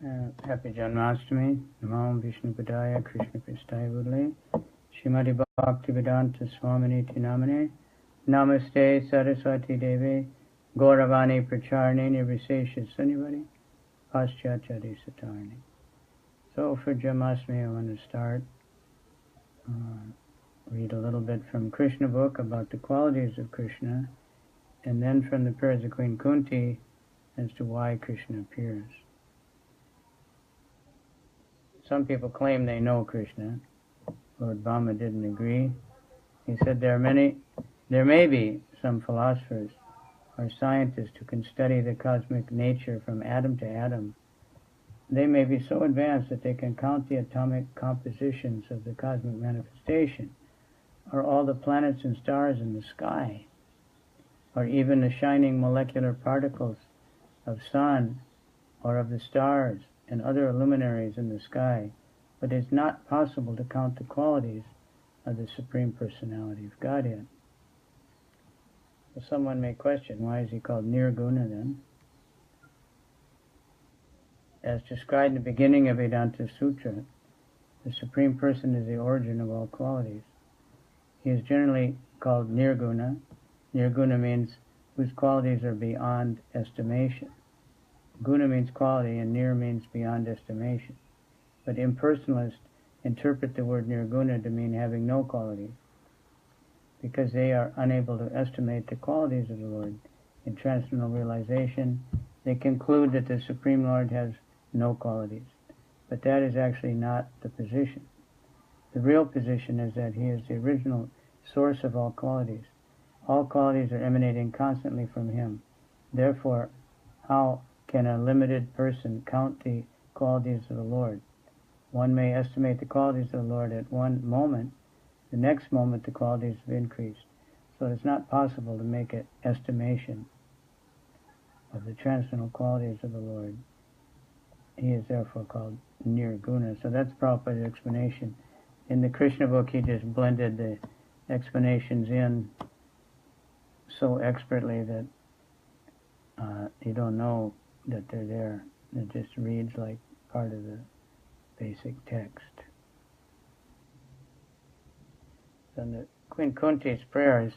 Happy Janmastami, Namo Vishnu Padaya, Krishna Pristaya Budle, Shrimati Bhaktivedanta Swami Namane, Namaste Saraswati Devi, Gauravani Pracharni Nirvisesha Sunivani, Paschachari Satarni. So for Janmastami I want to start, read a little bit from Krishna book about the qualities of Krishna, and then from the prayers of Queen Kunti as to why Krishna appears. Some people claim they know Krishna. Lord Brahma didn't agree. He said there may be some philosophers or scientists who can study the cosmic nature from atom to atom. They may be so advanced that they can count the atomic compositions of the cosmic manifestation, or all the planets and stars in the sky, or even the shining molecular particles of sun or of the stars and other luminaries in the sky, but it's not possible to count the qualities of the Supreme Personality of Godhead. So someone may question, why is he called Nirguna then? As described in the beginning of Vedanta Sutra, the Supreme Person is the origin of all qualities. He is generally called Nirguna. Nirguna means whose qualities are beyond estimation. Guna means quality, and nir means beyond estimation. But impersonalists interpret the word nirguna to mean having no qualities, because they are unable to estimate the qualities of the Lord. In transcendental realization, they conclude that the Supreme Lord has no qualities. But that is actually not the position. The real position is that he is the original source of all qualities. All qualities are emanating constantly from him. Therefore, how can a limited person count the qualities of the Lord? One may estimate the qualities of the Lord at one moment. The next moment the qualities have increased. So it's not possible to make an estimation of the transcendental qualities of the Lord. He is therefore called Nirguna. So that's Prabhupada's explanation. In the Krishna book he just blended the explanations in so expertly that you don't know that they're there. It just reads like part of the basic text. So in the Queen Kunti's prayers,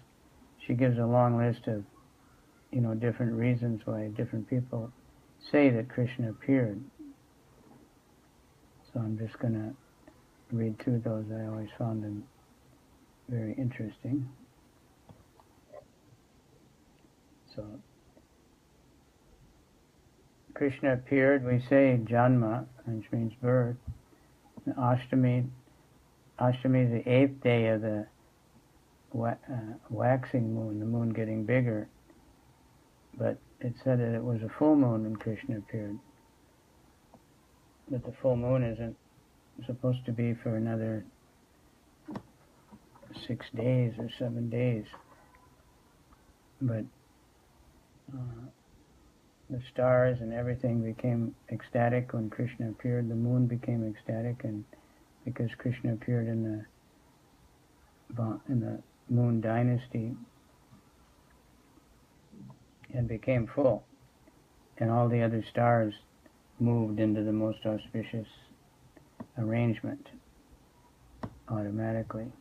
she gives a long list of, different reasons why different people say that Krishna appeared. So I'm just going to read through those. I always found them very interesting. So Krishna appeared, we say Janma, which means birth. Ashtami is the 8th day of the waxing moon, the moon getting bigger. But it said that it was a full moon when Krishna appeared. But the full moon isn't supposed to be for another 6 days or 7 days. But the stars and everything became ecstatic when Krishna appeared. The moon became ecstatic, and because Krishna appeared in the moon dynasty and became full, and all the other stars moved into the most auspicious arrangement automatically.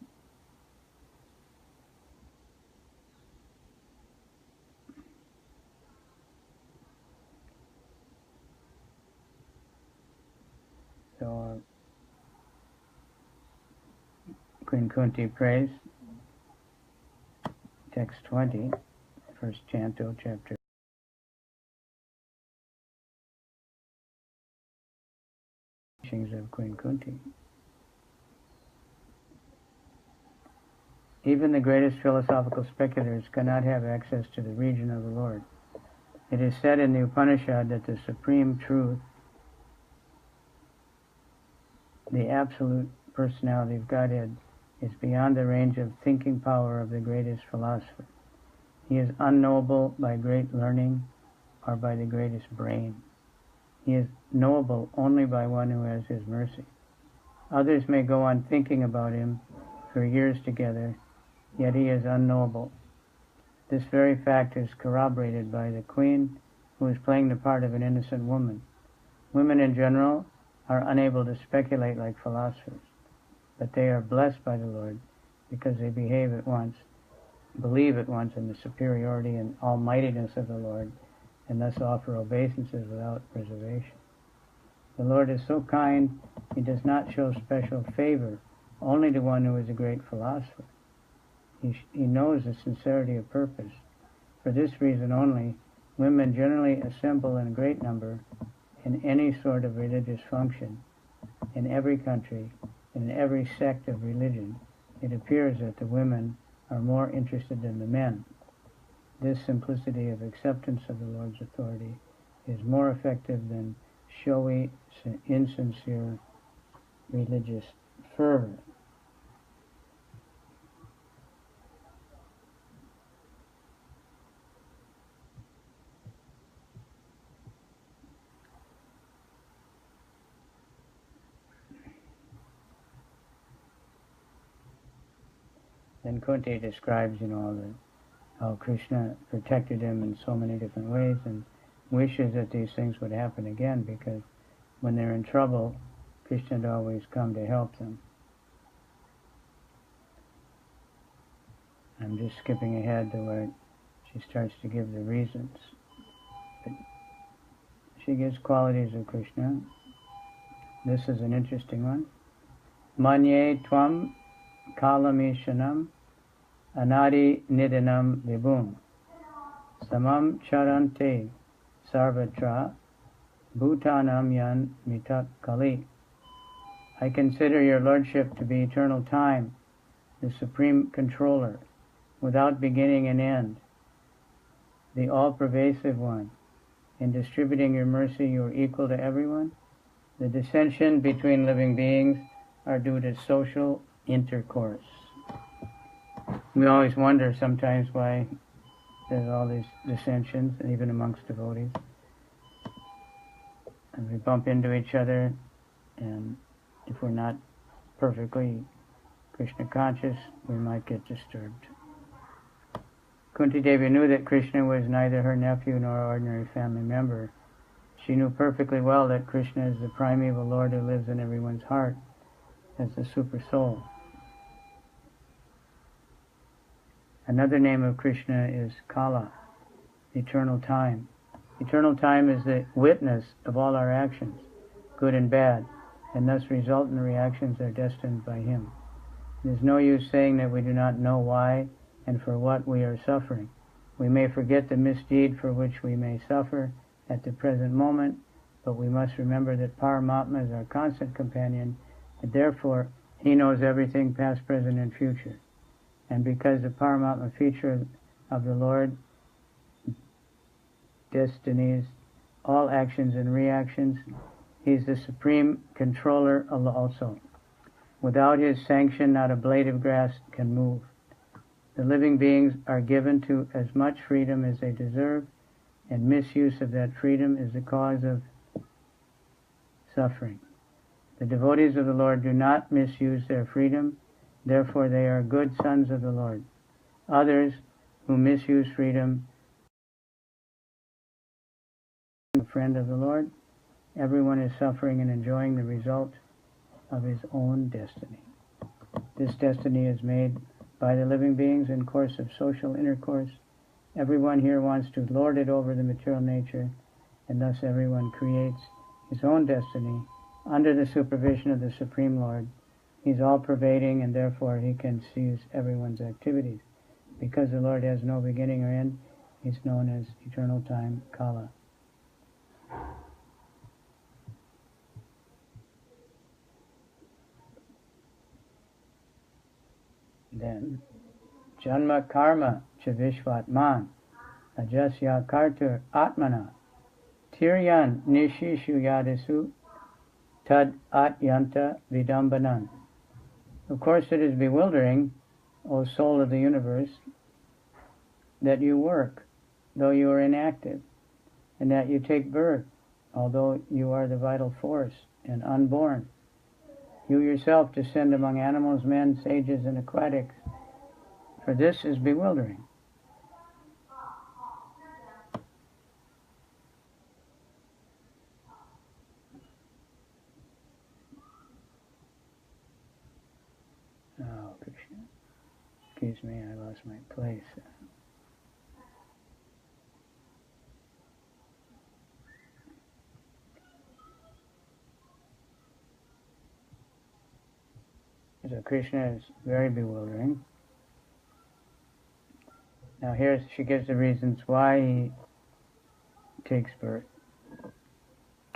So Queen Kunti prays, text 20, first canto, chapter teachings of Queen Kunti. Even the greatest philosophical speculators cannot have access to the region of the Lord. It is said in the Upanishad that the supreme truth, the absolute personality of Godhead, is beyond the range of thinking power of the greatest philosopher. He is unknowable by great learning or by the greatest brain. He is knowable only by one who has his mercy. Others may go on thinking about him for years together, yet he is unknowable. This very fact is corroborated by the queen who is playing the part of an innocent woman. Women in general are unable to speculate like philosophers, but they are blessed by the Lord because they believe at once in the superiority and almightiness of the Lord, and thus offer obeisances without reservation. The Lord is so kind, he does not show special favor only to one who is a great philosopher. He knows the sincerity of purpose. For this reason only, women generally assemble in a great number in any sort of religious function, in every country, and in every sect of religion. It appears that the women are more interested than the men. This simplicity of acceptance of the Lord's authority is more effective than showy, insincere religious fervor. Then Kunti describes, how Krishna protected him in so many different ways and wishes that these things would happen again, because when they're in trouble, Krishna had always come to help them. I'm just skipping ahead to where she starts to give the reasons. But she gives qualities of Krishna. This is an interesting one. Manye tvam kalamishanam anadi nidanam vibhum samam charante sarvatra bhutanam yan mitak kali. I consider your lordship to be eternal time, the supreme controller, without beginning and end, the all-pervasive one. In distributing your mercy, you are equal to everyone. The dissension between living beings are due to social intercourse. We always wonder sometimes why there's all these dissensions, even amongst devotees. And we bump into each other, and if we're not perfectly Krishna conscious, we might get disturbed. Kunti Devi knew that Krishna was neither her nephew nor an ordinary family member. She knew perfectly well that Krishna is the primeval Lord who lives in everyone's heart as the super soul. Another name of Krishna is Kala, eternal time. Eternal time is the witness of all our actions, good and bad, and thus result in the reactions that are destined by him. There's no use saying that we do not know why and for what we are suffering. We may forget the misdeed for which we may suffer at the present moment, but we must remember that Paramatma is our constant companion, and therefore he knows everything past, present, and future. And because the Paramatma feature of the Lord destinies all actions and reactions, he's the supreme controller also. Without his sanction, not a blade of grass can move. The living beings are given to as much freedom as they deserve, and misuse of that freedom is the cause of suffering. The devotees of the Lord do not misuse their freedom, therefore they are good sons of the Lord. Others who misuse freedom, a friend of the Lord, everyone is suffering and enjoying the result of his own destiny. This destiny is made by the living beings in course of social intercourse. Everyone here wants to lord it over the material nature, and thus everyone creates his own destiny under the supervision of the Supreme Lord. He's all-pervading, and therefore he can seize everyone's activities. Because the Lord has no beginning or end, he's known as eternal time, Kala. Then, Janma karma cha vishvatman ajasya kartur atmana tiryan nishishu yadisu tad atyanta vidambanan. Of course it is bewildering, O soul of the universe, that you work, though you are inactive, and that you take birth, although you are the vital force and unborn. You yourself descend among animals, men, sages, and aquatics, for this is bewildering. Excuse me, I lost my place. So Krishna is very bewildering. Now here she gives the reasons why he takes birth.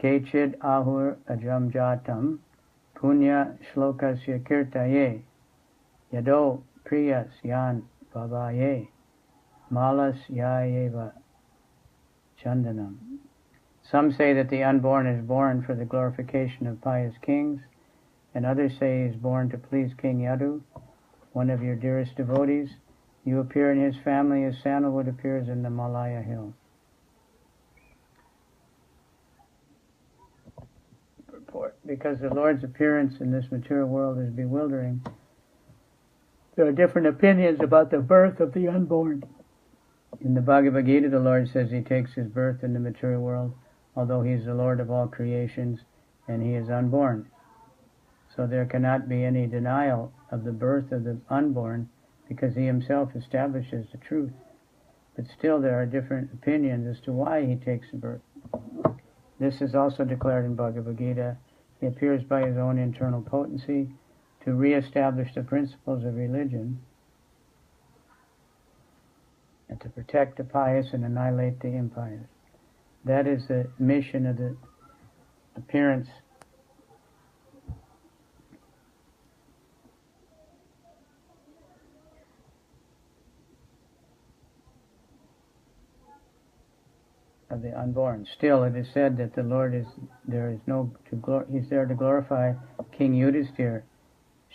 Kechid ahur ajam jatam punya shlokasya kirtaye yado priyas yan babaye malas yayeva chandanam. Some say that the unborn is born for the glorification of pious kings, and others say he is born to please King Yadu, one of your dearest devotees. You appear in his family as sandalwood appears in the Malaya hills. Purport. Because the Lord's appearance in this material world is bewildering, there are different opinions about the birth of the unborn. In the Bhagavad Gita, the Lord says he takes his birth in the material world, although he is the Lord of all creations and he is unborn. So there cannot be any denial of the birth of the unborn, because he himself establishes the truth. But still there are different opinions as to why he takes the birth. This is also declared in Bhagavad Gita. He appears by his own internal potency to re-establish the principles of religion and to protect the pious and annihilate the impious. That is the mission of the appearance of the unborn. Still, it is said that the Lord is he's there to glorify King Yudhisthira.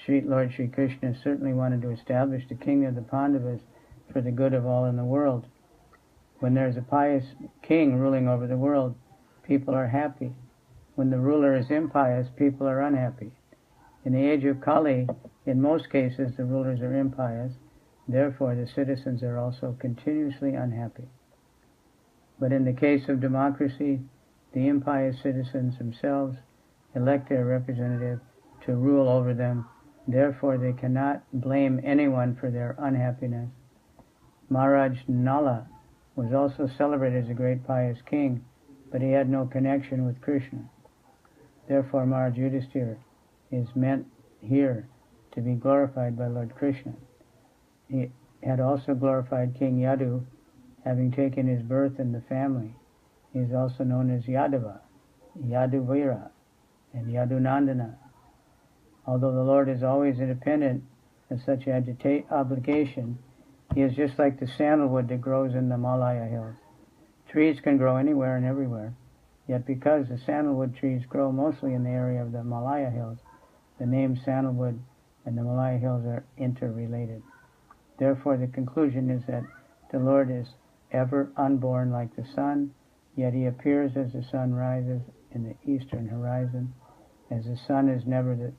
Lord Sri Krishna certainly wanted to establish the king of the Pandavas for the good of all in the world. When there's a pious king ruling over the world, people are happy. When the ruler is impious, people are unhappy. In the age of Kali, in most cases, the rulers are impious. Therefore, the citizens are also continuously unhappy. But in the case of democracy, the impious citizens themselves elect their representative to rule over them. Therefore, they cannot blame anyone for their unhappiness. Maharaj Nala was also celebrated as a great pious king, but he had no connection with Krishna. Therefore, Maharaj Yudhisthira is meant here to be glorified by Lord Krishna. He had also glorified King Yadu, having taken his birth in the family. He is also known as Yadava, Yaduvira, and Yadunandana. Although the Lord is always independent of such obligation, he is just like the sandalwood that grows in the Malaya hills. Trees can grow anywhere and everywhere, yet because the sandalwood trees grow mostly in the area of the Malaya hills, the name sandalwood and the Malaya hills are interrelated. Therefore, the conclusion is that the Lord is ever unborn like the sun, yet he appears as the sun rises in the eastern horizon. As the sun is never the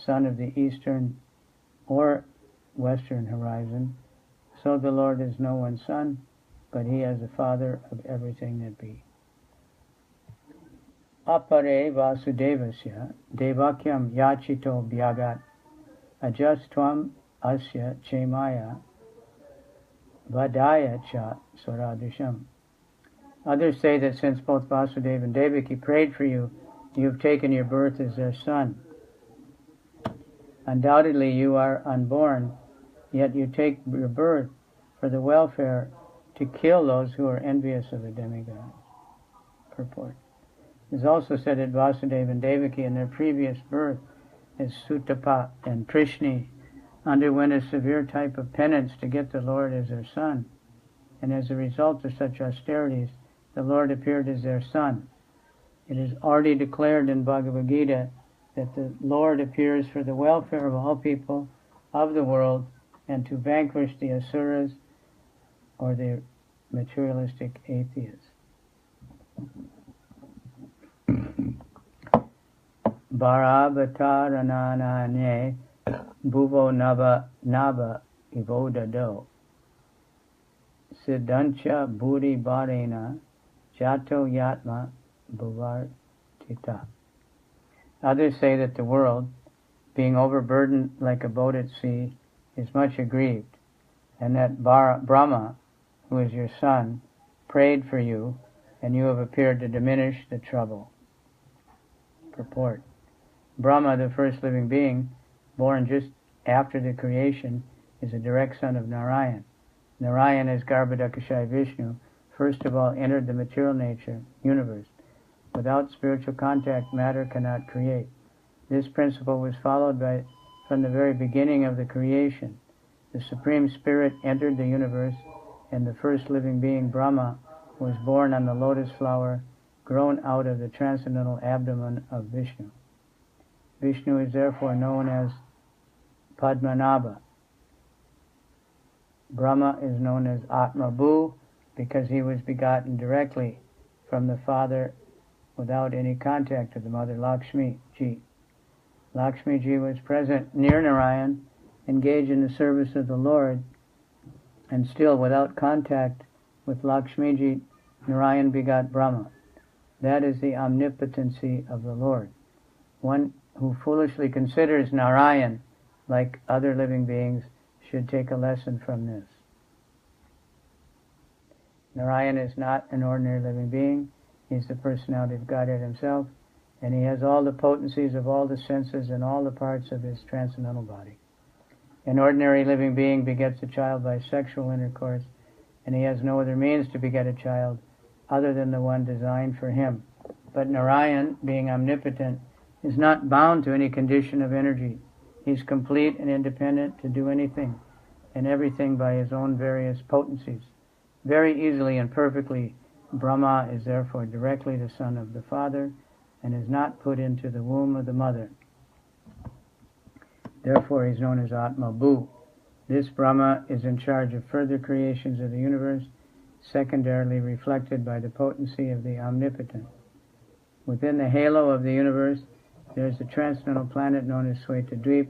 sun of the eastern or western horizon, so the Lord is no one's son, but he is the father of everything that be. Apare vasudevasya devakyam yachito bhyagat ajastvam asya chemaya vadaya cha swaradisham. Others say that since both Vasudeva and Devaki prayed for you, you have taken your birth as their son. Undoubtedly you are unborn, yet you take your birth for the welfare to kill those who are envious of the demigods. Purport. It is also said that Vasudeva and Devaki in their previous birth as Sutapa and Prishni underwent a severe type of penance to get the Lord as their son, and as a result of such austerities, the Lord appeared as their son. It is already declared in Bhagavad Gita that the Lord appears for the welfare of all people of the world and to vanquish the asuras or the materialistic atheists. Bharabatarananane bhuvo nava ivodado siddhancha buddhi bharena jato yatma bhuvartita. Others say that the world, being overburdened like a boat at sea, is much aggrieved. and that Brahma, who is your son, prayed for you, and you have appeared to diminish the trouble. Purport. Brahma, the first living being, born just after the creation, is a direct son of Narayan. Narayan, as Garbhodakashayi Vishnu, first of all entered the material nature, universe. Without spiritual contact, matter cannot create. This principle was followed from the very beginning of the creation. The Supreme Spirit entered the universe, and the first living being, Brahma, was born on the lotus flower, grown out of the transcendental abdomen of Vishnu. Vishnu is therefore known as Padmanabha. Brahma is known as Atmabhu because he was begotten directly from the father without any contact with the mother, Lakshmi Ji. Lakshmi Ji was present near Narayan, engaged in the service of the Lord, and still without contact with Lakshmi Ji, Narayan begot Brahma. That is the omnipotency of the Lord. One who foolishly considers Narayan like other living beings should take a lesson from this. Narayan is not an ordinary living being. He's the personality of Godhead himself, and he has all the potencies of all the senses and all the parts of his transcendental body. An ordinary living being begets a child by sexual intercourse, and he has no other means to beget a child other than the one designed for him. But Narayan, being omnipotent, is not bound to any condition of energy. He's complete and independent to do anything and everything by his own various potencies. Very easily and perfectly, Brahma is therefore directly the son of the Father and is not put into the womb of the mother. Therefore, he's known as Atmabhu. This Brahma is in charge of further creations of the universe, secondarily reflected by the potency of the Omnipotent. Within the halo of the universe, there is a transcendental planet known as Svetadvip,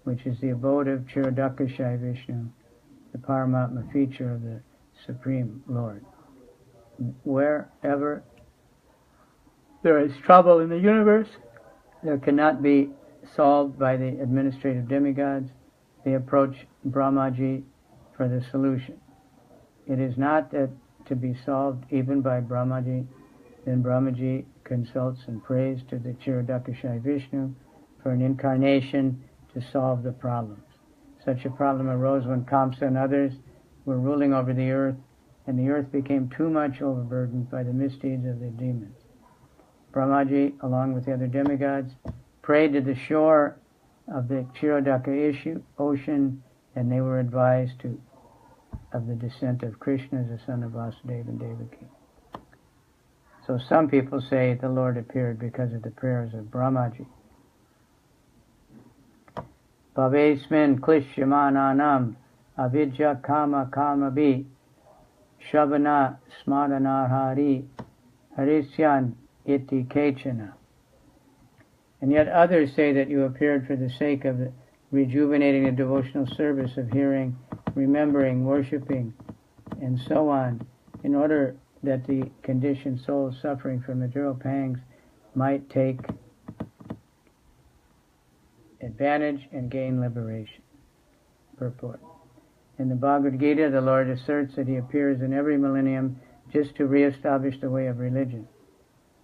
which is the abode of Kshirodakashayi Vishnu, the Paramatma feature of the Supreme Lord. Wherever there is trouble in the universe, that cannot be solved by the administrative demigods, they approach Brahmaji for the solution. It is not that to be solved even by Brahmaji. Then Brahmaji consults and prays to the Kshirodakashayi Vishnu for an incarnation to solve the problems. Such a problem arose when Kamsa and others were ruling over the earth, and the earth became too much overburdened by the misdeeds of the demons. Brahmaji, along with the other demigods, prayed to the shore of the Kshirodaka ocean, and they were advised of the descent of Krishna as the son of Vasudeva and Devaki. So some people say the Lord appeared because of the prayers of Brahmaji. Bhavesmin klishyamananam avidya kama kamabi shavana smaranahari harisyan iti kechana. And yet others say that you appeared for the sake of rejuvenating the devotional service of hearing, remembering, worshipping, and so on, in order that the conditioned souls suffering from material pangs might take advantage and gain liberation. Purport. In the Bhagavad Gita, the Lord asserts that he appears in every millennium just to reestablish the way of religion.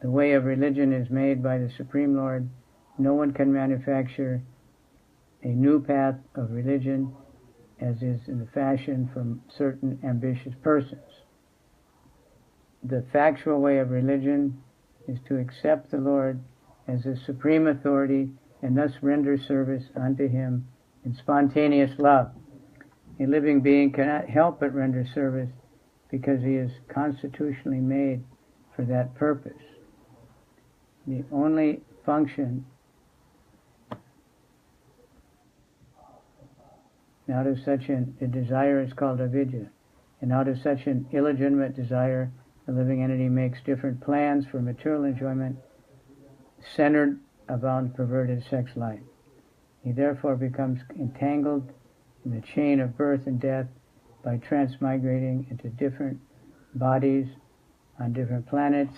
The way of religion is made by the Supreme Lord. No one can manufacture a new path of religion, as is in the fashion from certain ambitious persons. The factual way of religion is to accept the Lord as the supreme authority and thus render service unto him in spontaneous love. A living being cannot help but render service because he is constitutionally made for that purpose. The only function out of such a desire is called avidya, and out of such an illegitimate desire, the living entity makes different plans for material enjoyment centered about perverted sex life. He therefore becomes entangled in the chain of birth and death by transmigrating into different bodies on different planets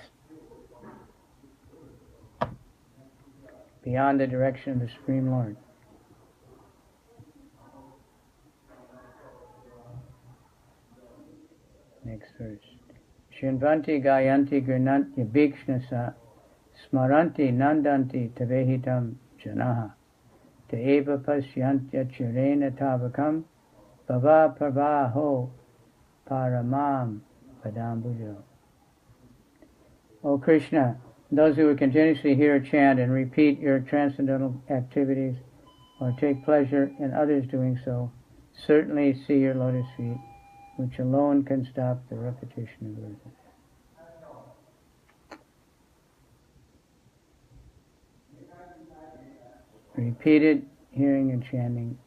beyond the direction of the Supreme Lord. Next verse. Shinvanti gayanti grinanti bhikshnasa smaranti nandanti tavehitam janaha te eva pasyantya chirena tavakam bhava pravaho paramam padambujo. O Krishna, those who would continuously hear, chant, and repeat your transcendental activities or take pleasure in others doing so, certainly see your lotus feet, which alone can stop the repetition of verses. Repeated hearing and chanting.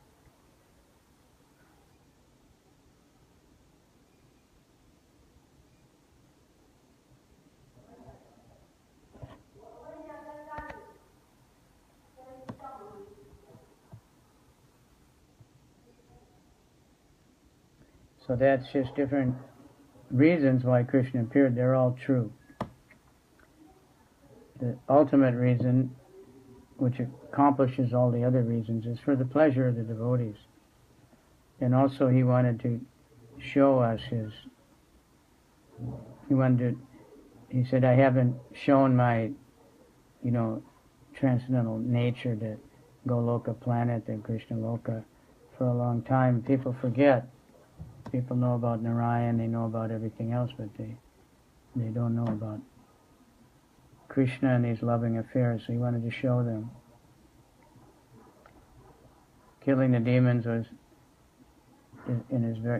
So that's just different reasons why Krishna appeared. They're all true. The ultimate reason, which accomplishes all the other reasons, is for the pleasure of the devotees. And also he wanted to show us he said, I haven't shown my, transcendental nature, the Goloka planet, the Krishna Loka, for a long time. People forget. People know about Narayan, they know about everything else, but they don't know about Krishna and these loving affairs, so he wanted to show them. Killing the demons was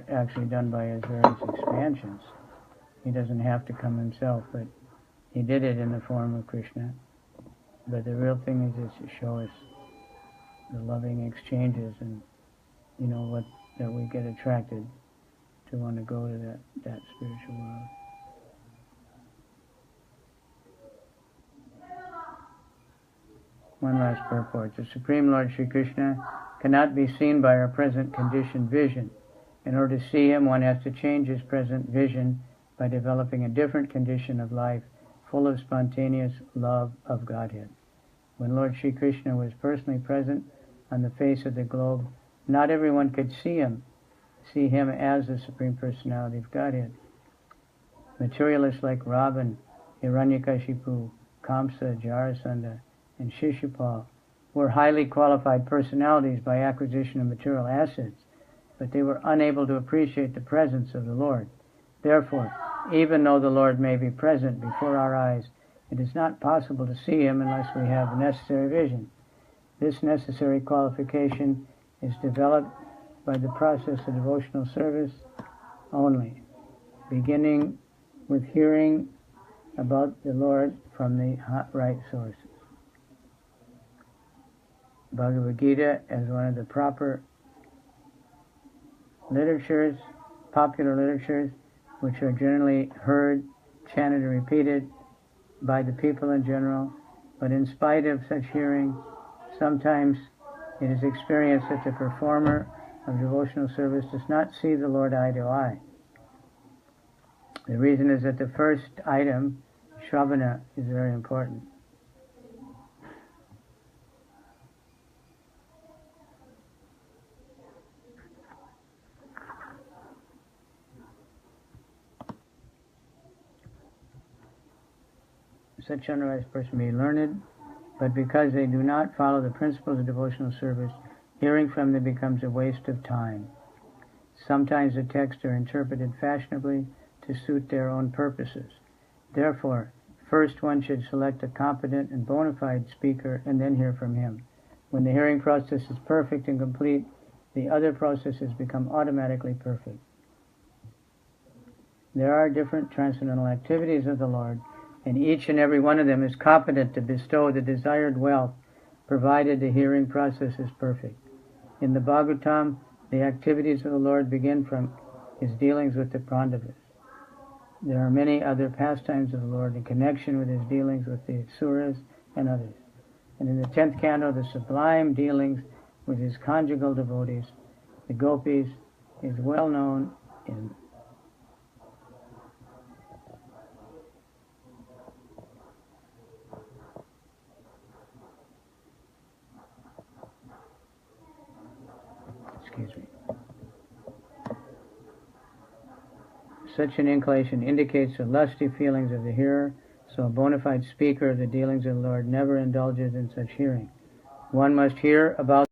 actually done by his various expansions. He doesn't have to come himself, but he did it in the form of Krishna. But the real thing is to show us the loving exchanges and, that we get attracted to want to go to that spiritual world. One last purport. The Supreme Lord Sri Krishna cannot be seen by our present conditioned vision. In order to see him, one has to change his present vision by developing a different condition of life, full of spontaneous love of Godhead. When Lord Sri Krishna was personally present on the face of the globe, not everyone could see him as the Supreme Personality of Godhead. Materialists like Ravan, Hiranyakashipu, Kamsa, Jarasandha, and Shishupal were highly qualified personalities by acquisition of material assets, but they were unable to appreciate the presence of the Lord. Therefore, even though the Lord may be present before our eyes, it is not possible to see him unless we have the necessary vision. This necessary qualification is developed by the process of devotional service only, beginning with hearing about the Lord from the right sources. Bhagavad Gita, as one of the proper literatures, popular literatures, which are generally heard, chanted, and repeated by the people in general, but in spite of such hearing, sometimes it is experienced that the performer of devotional service does not see the Lord eye to eye. The reason is that the first item, Shravana, is very important. Such unrealized person may be learned, but because they do not follow the principles of devotional service, hearing from them becomes a waste of time. Sometimes the texts are interpreted fashionably to suit their own purposes. Therefore, first one should select a competent and bona fide speaker and then hear from him. When the hearing process is perfect and complete, the other processes become automatically perfect. There are different transcendental activities of the Lord, and each and every one of them is competent to bestow the desired wealth, provided the hearing process is perfect. In the Bhagavatam, the activities of the Lord begin from his dealings with the Pandavas. There are many other pastimes of the Lord in connection with his dealings with the Asuras and others. And in the 10th canto, the sublime dealings with his conjugal devotees, the gopis, is well known in Such an inclination indicates the lusty feelings of the hearer, so a bona fide speaker of the dealings of the Lord never indulges in such hearing. One must hear about